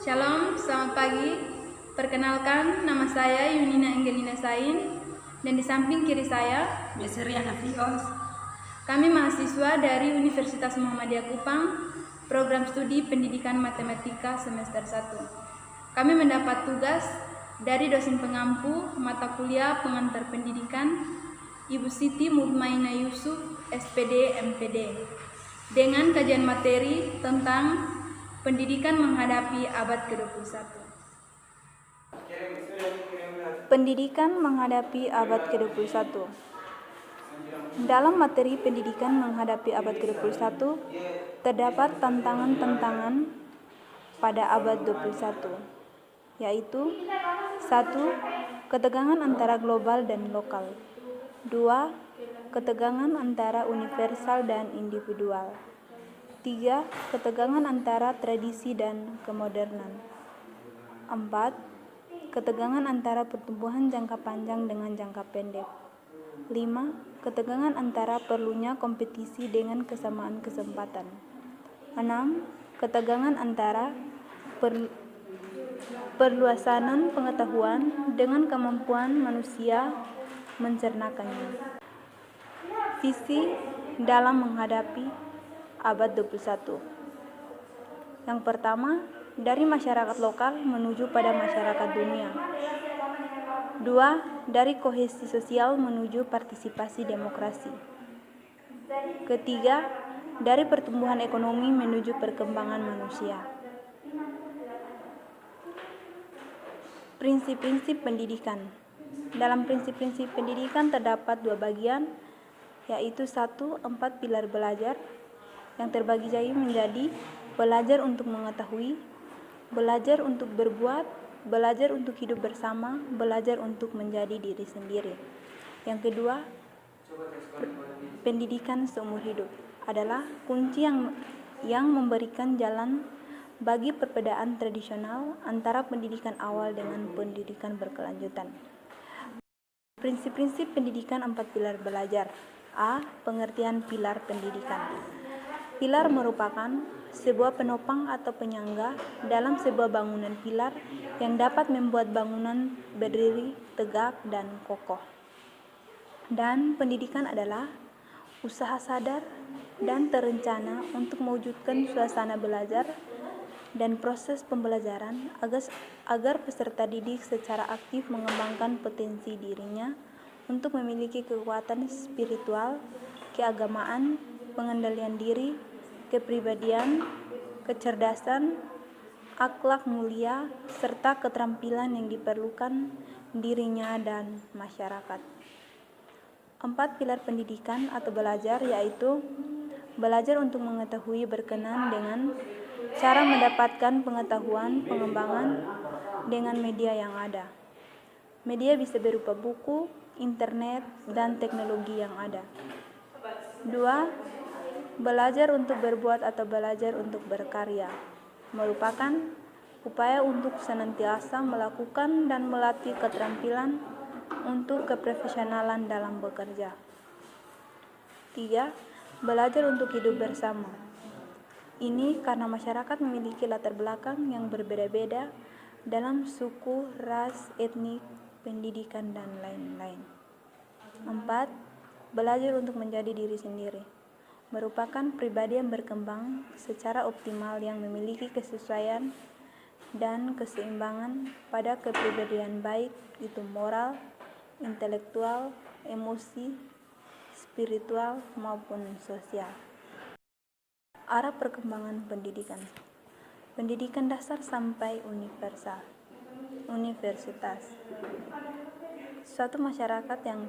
Shalom, selamat pagi. Perkenalkan, nama saya Yunina Angelina Sain, dan di samping kiri saya Beseriana Fios. Kami mahasiswa dari Universitas Muhammadiyah Kupang, program studi pendidikan matematika semester 1. Kami mendapat tugas dari dosen pengampu mata kuliah pengantar pendidikan Ibu Siti Mutmainah Yusuf, SPD MPD, dengan kajian materi tentang pendidikan menghadapi abad ke-21. Pendidikan menghadapi abad ke-21. Dalam materi pendidikan menghadapi abad ke-21, terdapat tantangan-tantangan pada abad 21, yaitu 1. Ketegangan antara global dan lokal. 2. Ketegangan antara universal dan individual. 3. Ketegangan antara tradisi dan kemodernan. 4. Ketegangan antara pertumbuhan jangka panjang dengan jangka pendek. 5. Ketegangan antara perlunya kompetisi dengan kesamaan kesempatan. 6. Ketegangan antara perluasan pengetahuan dengan kemampuan manusia mencernakannya. Visi dalam menghadapi abad 21. Yang pertama, dari masyarakat lokal menuju pada masyarakat dunia. 2. Dari kohesi sosial menuju partisipasi demokrasi. Ketiga, dari pertumbuhan ekonomi menuju perkembangan manusia. Prinsip-prinsip pendidikan. Dalam prinsip-prinsip pendidikan terdapat 2 bagian, yaitu 1. 4 pilar belajar, yang terbagi menjadi belajar untuk mengetahui, belajar untuk berbuat, belajar untuk hidup bersama, belajar untuk menjadi diri sendiri. Yang kedua, pendidikan seumur hidup adalah kunci yang memberikan jalan bagi perbedaan tradisional antara pendidikan awal dengan pendidikan berkelanjutan. Prinsip-prinsip pendidikan 4 pilar belajar. A. Pengertian pilar pendidikan. Pilar merupakan sebuah penopang atau penyangga dalam sebuah bangunan pilar yang dapat membuat bangunan berdiri tegak dan kokoh. Dan pendidikan adalah usaha sadar dan terencana untuk mewujudkan suasana belajar dan proses pembelajaran agar peserta didik secara aktif mengembangkan potensi dirinya untuk memiliki kekuatan spiritual, keagamaan, pengendalian diri, kepribadian, kecerdasan, akhlak mulia, serta keterampilan yang diperlukan dirinya dan masyarakat. 4 pilar pendidikan atau belajar yaitu belajar untuk mengetahui berkenan dengan cara mendapatkan pengetahuan, pengembangan dengan media yang ada. Media bisa berupa buku, internet, dan teknologi yang ada. 2. Belajar untuk berbuat atau belajar untuk berkarya merupakan upaya untuk senantiasa melakukan dan melatih keterampilan untuk keprofesionalan dalam bekerja. 3. Belajar untuk hidup bersama. Ini karena masyarakat memiliki latar belakang yang berbeda-beda dalam suku, ras, etnik, pendidikan, dan lain-lain. 4. Belajar untuk menjadi diri sendiri merupakan pribadi yang berkembang secara optimal yang memiliki kesesuaian dan keseimbangan pada kepribadian baik itu moral, intelektual, emosi, spiritual, maupun sosial. Arah perkembangan pendidikan. Pendidikan dasar sampai universitas. Suatu masyarakat yang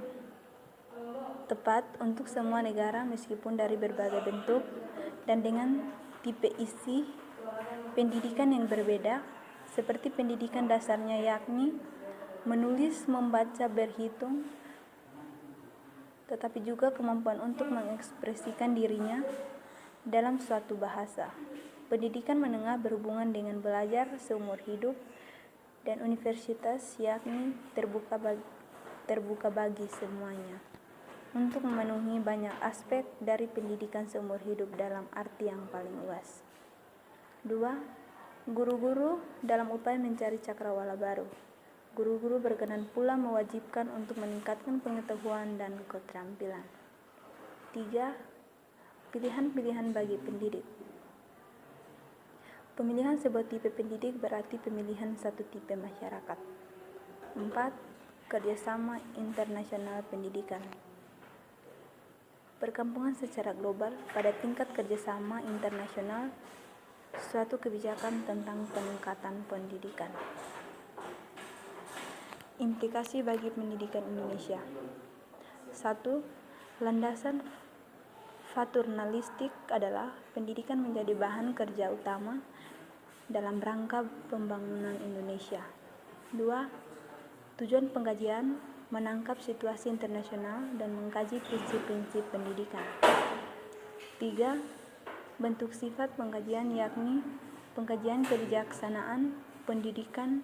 tepat untuk semua negara meskipun dari berbagai bentuk dan dengan tipe isi pendidikan yang berbeda, seperti pendidikan dasarnya yakni menulis, membaca, berhitung, tetapi juga kemampuan untuk mengekspresikan dirinya dalam suatu bahasa. Pendidikan menengah berhubungan dengan belajar seumur hidup, dan universitas yakni terbuka bagi semuanya untuk memenuhi banyak aspek dari pendidikan seumur hidup dalam arti yang paling luas. 2. Guru-guru dalam upaya mencari cakrawala baru. Guru-guru berkenan pula mewajibkan untuk meningkatkan pengetahuan dan keterampilan. 3. Pilihan-pilihan bagi pendidik. Pemilihan sebuah tipe pendidik berarti pemilihan satu tipe masyarakat. 4. Kerjasama internasional pendidikan. Perkampungan secara global pada tingkat kerjasama internasional suatu kebijakan tentang peningkatan pendidikan. Implikasi bagi pendidikan Indonesia. 1. Landasan paternalistik adalah pendidikan menjadi bahan kerja utama dalam rangka pembangunan Indonesia. 2. Tujuan pengkajian menangkap situasi internasional dan mengkaji prinsip-prinsip pendidikan. 3. Bentuk sifat pengkajian yakni pengkajian kebijaksanaan pendidikan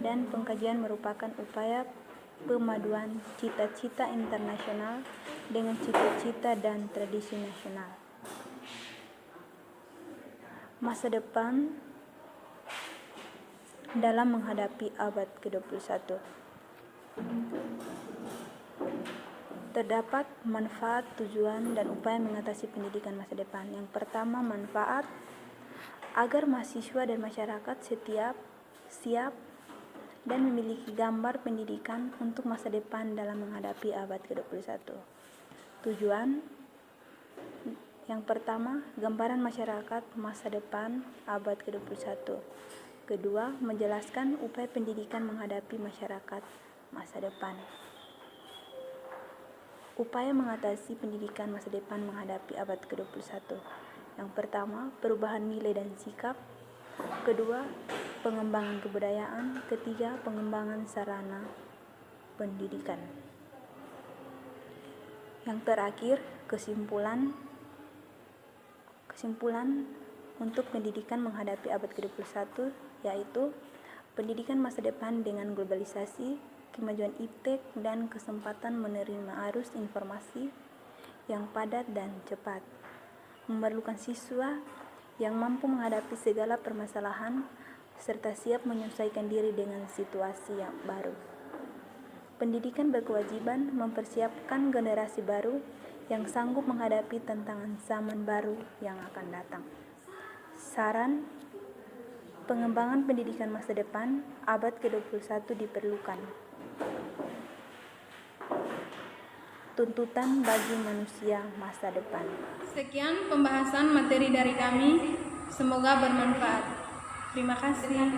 dan pengkajian merupakan upaya pemaduan cita-cita internasional dengan cita-cita dan tradisi nasional. Masa depan dalam menghadapi abad ke-21. Terdapat manfaat, tujuan, dan upaya mengatasi pendidikan masa depan. Yang pertama, manfaat agar mahasiswa dan masyarakat siap dan memiliki gambar pendidikan untuk masa depan dalam menghadapi abad ke-21. Tujuan yang pertama, gambaran masyarakat masa depan abad ke-21. Kedua, menjelaskan upaya pendidikan menghadapi masyarakat masa depan. Upaya mengatasi pendidikan masa depan menghadapi abad ke-21. Yang pertama, perubahan nilai dan sikap. Kedua, pengembangan kebudayaan. Ketiga, pengembangan sarana pendidikan. Yang terakhir, kesimpulan untuk pendidikan menghadapi abad ke-21 yaitu pendidikan masa depan dengan globalisasi, kemajuan iptek, dan kesempatan menerima arus informasi yang padat dan cepat, memerlukan siswa yang mampu menghadapi segala permasalahan serta siap menyesuaikan diri dengan situasi yang baru. Pendidikan berkewajiban mempersiapkan generasi baru yang sanggup menghadapi tantangan zaman baru yang akan datang. Saran, pengembangan pendidikan masa depan abad ke-21 diperlukan. Tuntutan bagi manusia masa depan. Sekian pembahasan materi dari kami, semoga bermanfaat. Terima kasih.